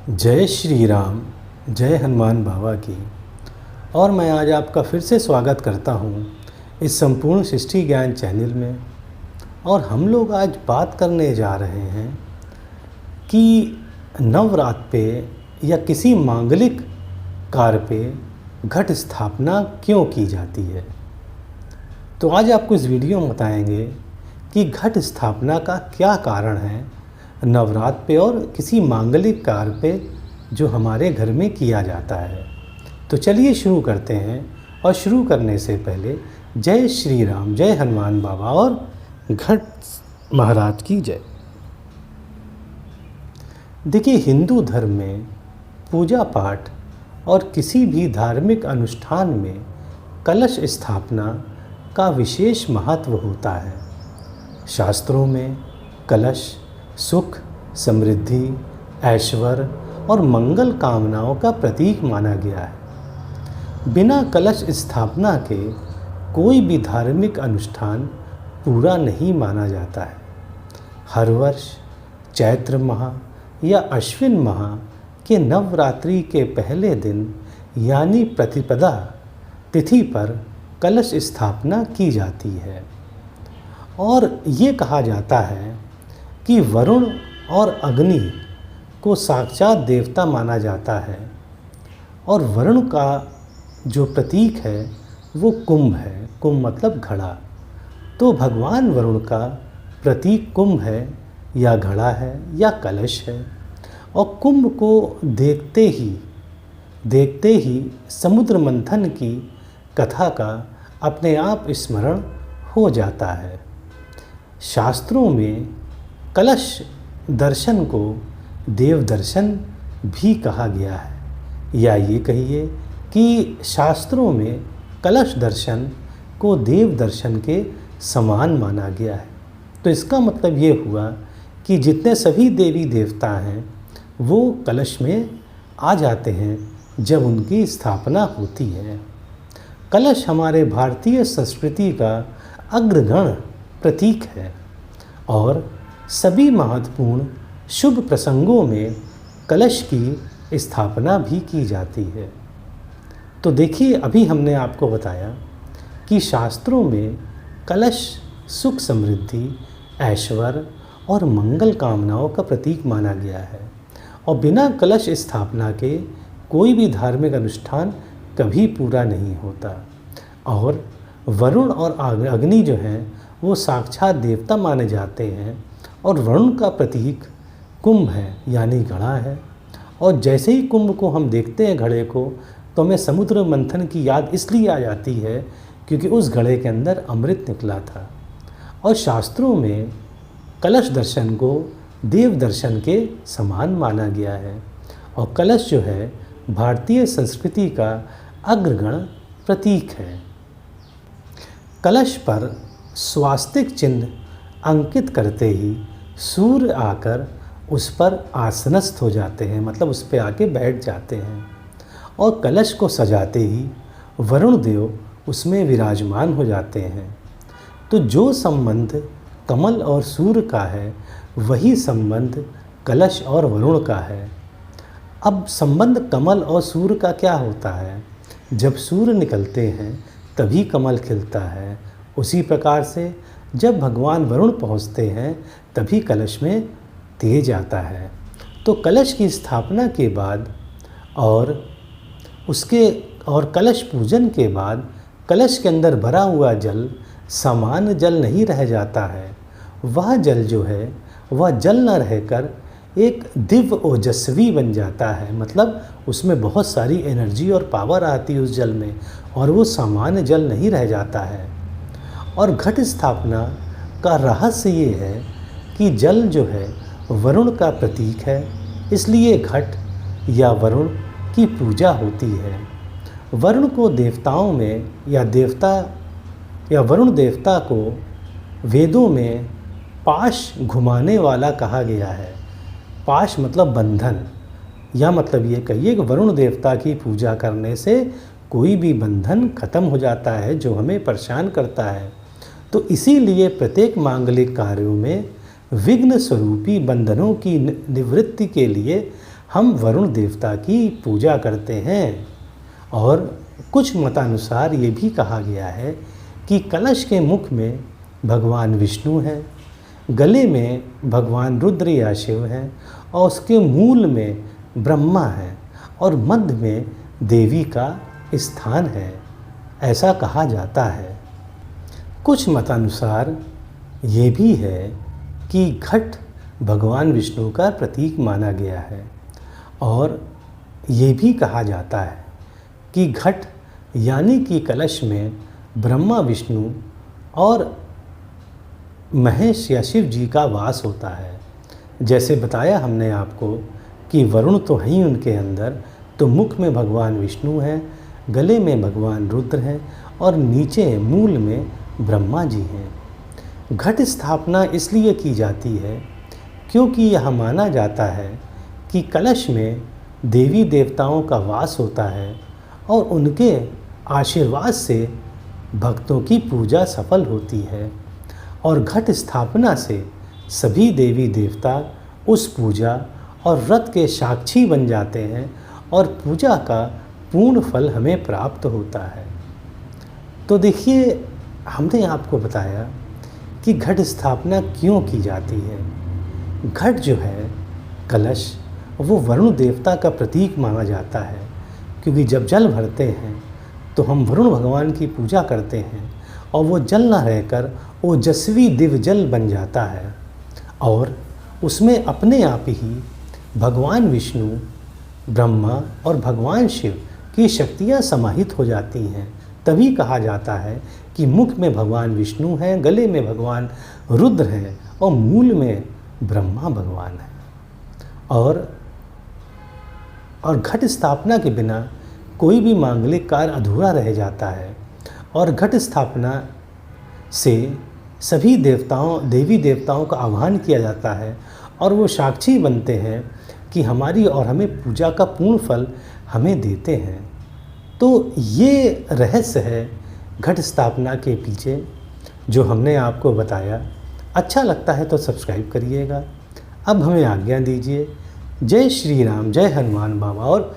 जय श्री राम, जय हनुमान बाबा की। और मैं आज आपका फिर से स्वागत करता हूँ इस संपूर्ण सृष्टि ज्ञान चैनल में। और हम लोग आज बात करने जा रहे हैं कि नवरात्र पे या किसी मांगलिक कार्य पे घट स्थापना क्यों की जाती है। तो आज आपको इस वीडियो में बताएंगे कि घट स्थापना का क्या कारण है नवरात्र पे और किसी मांगलिक कार्य पे जो हमारे घर में किया जाता है। तो चलिए शुरू करते हैं। और शुरू करने से पहले जय श्री राम, जय हनुमान बाबा और घट महाराज की जय। देखिए, हिंदू धर्म में पूजा पाठ और किसी भी धार्मिक अनुष्ठान में कलश स्थापना का विशेष महत्व होता है। शास्त्रों में कलश सुख, समृद्धि, ऐश्वर्य और मंगल कामनाओं का प्रतीक माना गया है। बिना कलश स्थापना के कोई भी धार्मिक अनुष्ठान पूरा नहीं माना जाता है। हर वर्ष चैत्र माह या अश्विन माह के नवरात्रि के पहले दिन यानी प्रतिपदा तिथि पर कलश स्थापना की जाती है। और ये कहा जाता है कि वरुण और अग्नि को साक्षात देवता माना जाता है और वरुण का जो प्रतीक है वो कुंभ है। कुंभ मतलब घड़ा। तो भगवान वरुण का प्रतीक कुंभ है या घड़ा है या कलश है। और कुंभ को देखते ही समुद्र मंथन की कथा का अपने आप स्मरण हो जाता है। शास्त्रों में कलश दर्शन को देव दर्शन भी कहा गया है, या ये कहिए कि शास्त्रों में कलश दर्शन को देव दर्शन के समान माना गया है। तो इसका मतलब ये हुआ कि जितने सभी देवी देवता हैं वो कलश में आ जाते हैं जब उनकी स्थापना होती है। कलश हमारे भारतीय संस्कृति का अग्रगण्य प्रतीक है और सभी महत्वपूर्ण शुभ प्रसंगों में कलश की स्थापना भी की जाती है। तो देखिए, अभी हमने आपको बताया कि शास्त्रों में कलश सुख, समृद्धि, ऐश्वर्य और मंगल कामनाओं का प्रतीक माना गया है। और बिना कलश स्थापना के कोई भी धार्मिक अनुष्ठान कभी पूरा नहीं होता। और वरुण और अग्नि जो हैं वो साक्षात देवता माने जाते हैं और वरुण का प्रतीक कुंभ है यानी घड़ा है। और जैसे ही कुंभ को हम देखते हैं, घड़े को, तो हमें समुद्र मंथन की याद इसलिए आ जाती है क्योंकि उस घड़े के अंदर अमृत निकला था। और शास्त्रों में कलश दर्शन को देव दर्शन के समान माना गया है। और कलश जो है भारतीय संस्कृति का अग्रगण्य प्रतीक है। कलश पर स्वास्तिक चिन्ह अंकित करते ही सूर्य आकर उस पर आसनस्थ हो जाते हैं, मतलब उस पर आके बैठ जाते हैं। और कलश को सजाते ही वरुण देव उसमें विराजमान हो जाते हैं। तो जो संबंध कमल और सूर्य का है वही संबंध कलश और वरुण का है। अब संबंध कमल और सूर्य का क्या होता है? जब सूर्य निकलते हैं तभी कमल खिलता है। उसी प्रकार से जब भगवान वरुण पहुँचते हैं तभी कलश में तेज आता है। तो कलश की स्थापना के बाद और कलश पूजन के बाद कलश के अंदर भरा हुआ जल सामान्य जल नहीं रह जाता है। वह जल जो है वह जल न रहकर एक दिव्य ओजस्वी बन जाता है। मतलब उसमें बहुत सारी एनर्जी और पावर आती है उस जल में, और वो सामान्य जल नहीं रह जाता है। और घट स्थापना का रहस्य ये है कि जल जो है वरुण का प्रतीक है, इसलिए घट या वरुण की पूजा होती है। वरुण को देवताओं में या वरुण देवता को वेदों में पाश घुमाने वाला कहा गया है। पाश मतलब बंधन, या मतलब ये कहिए कि वरुण देवता की पूजा करने से कोई भी बंधन खत्म हो जाता है जो हमें परेशान करता है। तो इसीलिए प्रत्येक मांगलिक कार्यों में विघ्न स्वरूपी बंधनों की निवृत्ति के लिए हम वरुण देवता की पूजा करते हैं। और कुछ मतानुसार ये भी कहा गया है कि कलश के मुख में भगवान विष्णु हैं, गले में भगवान रुद्र या शिव हैं और उसके मूल में ब्रह्मा है और मध्य में देवी का स्थान है, ऐसा कहा जाता है। कुछ मतानुसार ये भी है कि घट भगवान विष्णु का प्रतीक माना गया है और ये भी कहा जाता है कि घट यानी कि कलश में ब्रह्मा विष्णु और महेश या शिव जी का वास होता है। जैसे बताया हमने आपको कि वरुण तो है ही उनके अंदर, तो मुख में भगवान विष्णु हैं, गले में भगवान रुद्र हैं और नीचे मूल में ब्रह्मा जी हैं। घट स्थापना इसलिए की जाती है क्योंकि यह माना जाता है कि कलश में देवी देवताओं का वास होता है और उनके आशीर्वाद से भक्तों की पूजा सफल होती है और घट स्थापना से सभी देवी देवता उस पूजा और व्रत के साक्षी बन जाते हैं और पूजा का पूर्ण फल हमें प्राप्त होता है। तो देखिए, हमने आपको बताया कि घट स्थापना क्यों की जाती है। घट जो है कलश, वो वरुण देवता का प्रतीक माना जाता है क्योंकि जब जल भरते हैं तो हम वरुण भगवान की पूजा करते हैं और वो जल न रहकर ओजस्वी दिव्य जल बन जाता है और उसमें अपने आप ही भगवान विष्णु, ब्रह्मा और भगवान शिव की शक्तियाँ समाहित हो जाती हैं। तभी कहा जाता है कि मुख में भगवान विष्णु हैं, गले में भगवान रुद्र हैं और मूल में ब्रह्मा भगवान है। और घट स्थापना के बिना कोई भी मांगलिक कार्य अधूरा रह जाता है और घट स्थापना से सभी देवी देवताओं का आह्वान किया जाता है और वो साक्षी बनते हैं कि हमारी और हमें पूजा का पूर्ण फल हमें देते हैं। तो ये रहस्य है घट स्थापना के पीछे जो हमने आपको बताया। अच्छा लगता है तो सब्सक्राइब करिएगा। अब हमें आज्ञा दीजिए। जय श्री राम, जय हनुमान बाबा और